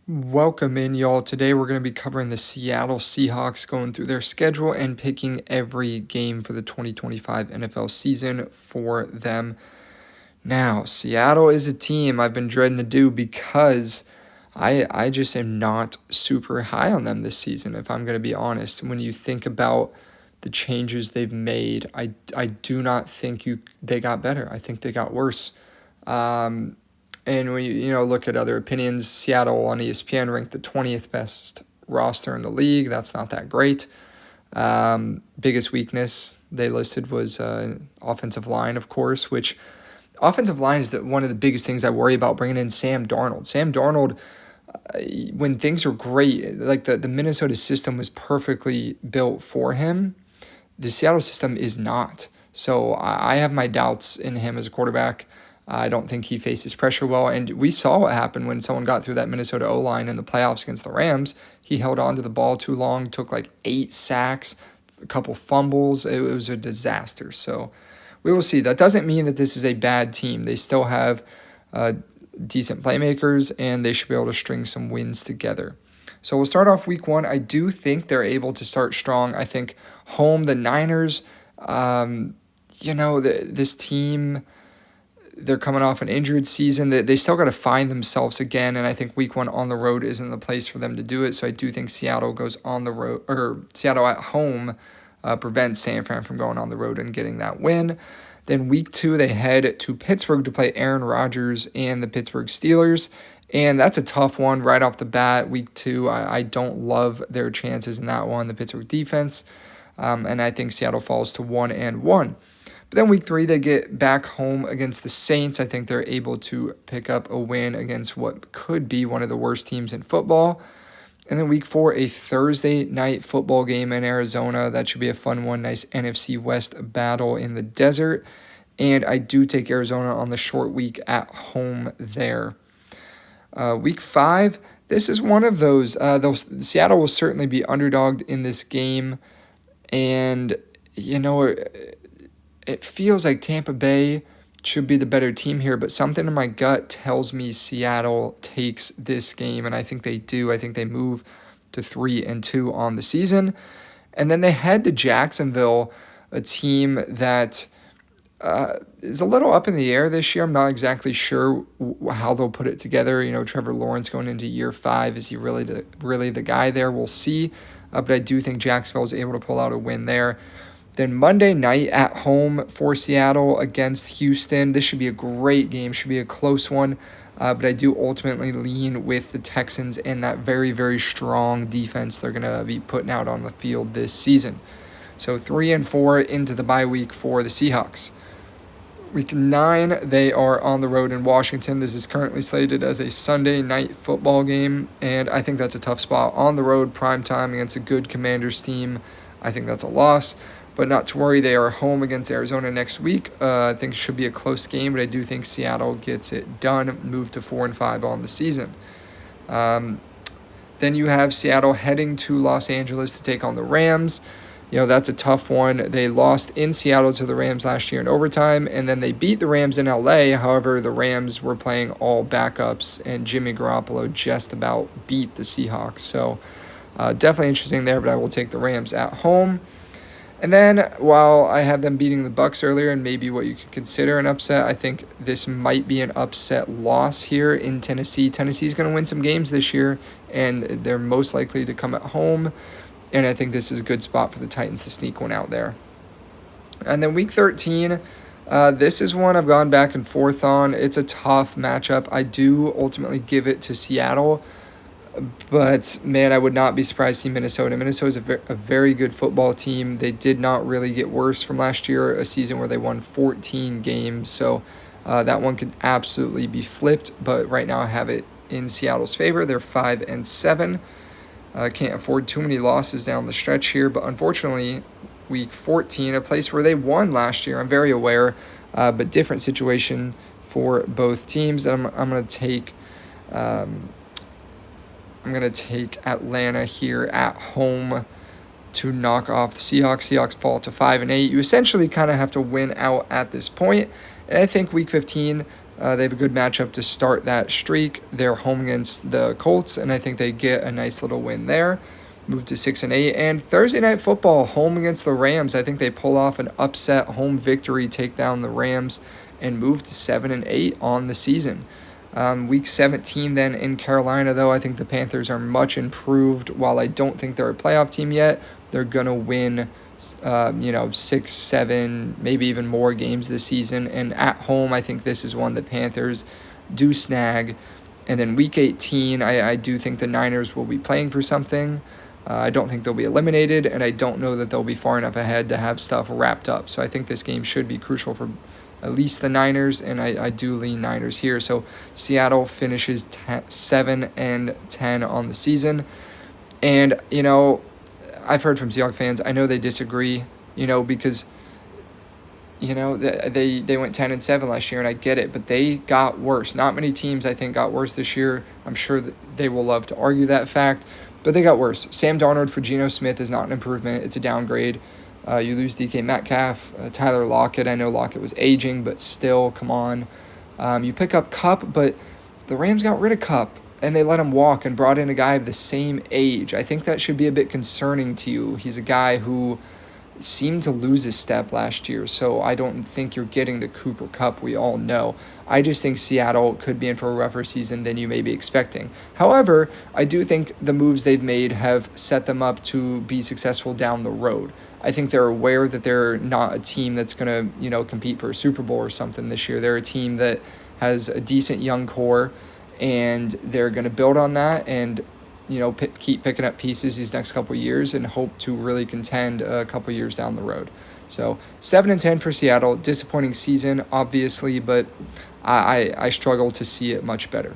Welcome in, y'all. Today we're going to be covering the Seattle Seahawks, going through their schedule and picking every game for the 2025 NFL season for them. Now, Seattle is a team I've been dreading to do because I just am not super high on them this season, if I'm going to be honest. When you think about the changes they've made, I do not think they got better. I think they got worse. Um, and when you look at other opinions, Seattle on ESPN ranked the 20th best roster in the league. That's not that great. Biggest weakness they listed was offensive line, of course, which offensive line is one of the biggest things I worry about bringing in Sam Darnold. Sam Darnold, when things are great, like the Minnesota system was perfectly built for him, the Seattle system is not. So I have my doubts in him as a quarterback. I don't think he faces pressure well. And we saw what happened when someone got through that Minnesota O-line in the playoffs against the Rams. He held on to the ball too long, took like 8 sacks, a couple fumbles. It was a disaster. So we will see. That doesn't mean that this is a bad team. They still have decent playmakers, and they should be able to string some wins together. So we'll start off week 1. I do think they're able to start strong. I think home, the Niners, this team, they're coming off an injured season. They still got to find themselves again, and I think week 1 on the road isn't the place for them to do it. So I do think Seattle goes on the road, or Seattle at home prevents San Fran from going on the road and getting that win. Then week 2, they head to Pittsburgh to play Aaron Rodgers and the Pittsburgh Steelers. And that's a tough one right off the bat. Week 2, I don't love their chances in that one, the Pittsburgh defense. And I think Seattle falls to 1-1. But then week 3, they get back home against the Saints. I think they're able to pick up a win against what could be one of the worst teams in football. And then week 4, a Thursday night football game in Arizona. That should be a fun one. Nice NFC West battle in the desert. And I do take Arizona on the short week at home there. Week 5, this is one of those. Seattle will certainly be underdogged in this game. And, it feels like Tampa Bay should be the better team here, but something in my gut tells me Seattle takes this game, and I think they do. I think they move to 3-2 on the season. And then they head to Jacksonville, a team that is a little up in the air this year. I'm not exactly sure how they'll put it together. Trevor Lawrence going into year 5, is he really the guy there? We'll see. But I do think Jacksonville is able to pull out a win there. Then Monday night at home for Seattle against Houston. This should be a great game, should be a close one. But I do ultimately lean with the Texans and that very, very strong defense they're going to be putting out on the field this season. So 3-4 into the bye week for the Seahawks. Week 9, they are on the road in Washington. This is currently slated as a Sunday night football game, and I think that's a tough spot. On the road, primetime against a good Commanders team, I think that's a loss. But not to worry, they are home against Arizona next week. I think it should be a close game, but I do think Seattle gets it done, move to 4-5 on the season. Then you have Seattle heading to Los Angeles to take on the Rams. That's a tough one. They lost in Seattle to the Rams last year in overtime, and then they beat the Rams in LA. However, the Rams were playing all backups, and Jimmy Garoppolo just about beat the Seahawks. So definitely interesting there, but I will take the Rams at home. And then, while I had them beating the Bucs earlier and maybe what you could consider an upset, I think this might be an upset loss here in Tennessee. Tennessee's going to win some games this year, and they're most likely to come at home. And I think this is a good spot for the Titans to sneak one out there. And then week 13, this is one I've gone back and forth on. It's a tough matchup. I do ultimately give it to Seattle. But, man, I would not be surprised to see Minnesota. Minnesota's a very good football team. They did not really get worse from last year, a season where they won 14 games. So that one could absolutely be flipped. But right now I have it in Seattle's favor. They're 5-7. Can't afford too many losses down the stretch here. But unfortunately, week 14, a place where they won last year, I'm very aware. But different situation for both teams. I'm going to take... I'm going to take Atlanta here at home to knock off the Seahawks. Seahawks fall to 5-8. You essentially kind of have to win out at this point. And I think week 15, They have a good matchup to start that streak. They're home against the Colts, and I think they get a nice little win there. Move to 6-8. And Thursday Night Football, home against the Rams. I think they pull off an upset home victory, take down the Rams, and move to 7-8 on the season. Week 17 then in Carolina, though, I think the Panthers are much improved. While I don't think they're a playoff team yet, they're going to win 6, 7, maybe even more games this season. And at home, I think this is one the Panthers do snag. And then week 18, I do think the Niners will be playing for something. I don't think they'll be eliminated, and I don't know that they'll be far enough ahead to have stuff wrapped up. So I think this game should be crucial for at least the Niners, and I do lean Niners here. So Seattle finishes 7-10 on the season. And, I've heard from Seahawks fans, I know they disagree, because, they went 10-7 last year, and I get it, but they got worse. Not many teams, I think, got worse this year. I'm sure that they will love to argue that fact, but they got worse. Sam Darnold for Geno Smith is not an improvement. It's a downgrade. You lose DK Metcalf, Tyler Lockett. I know Lockett was aging, but still, come on. You pick up Kupp, but the Rams got rid of Kupp, and they let him walk and brought in a guy of the same age. I think that should be a bit concerning to you. He's a guy who seemed to lose his step last year, so I don't think you're getting the Cooper Kupp we all know. I just think Seattle could be in for a rougher season than you may be expecting. However, I do think the moves they've made have set them up to be successful down the road. I think they're aware that they're not a team that's going to, compete for a Super Bowl or something this year. They're a team that has a decent young core, and they're going to build on that and keep picking up pieces these next couple of years and hope to really contend a couple of years down the road. So 7-10 for Seattle. Disappointing season, obviously, but I struggle to see it much better.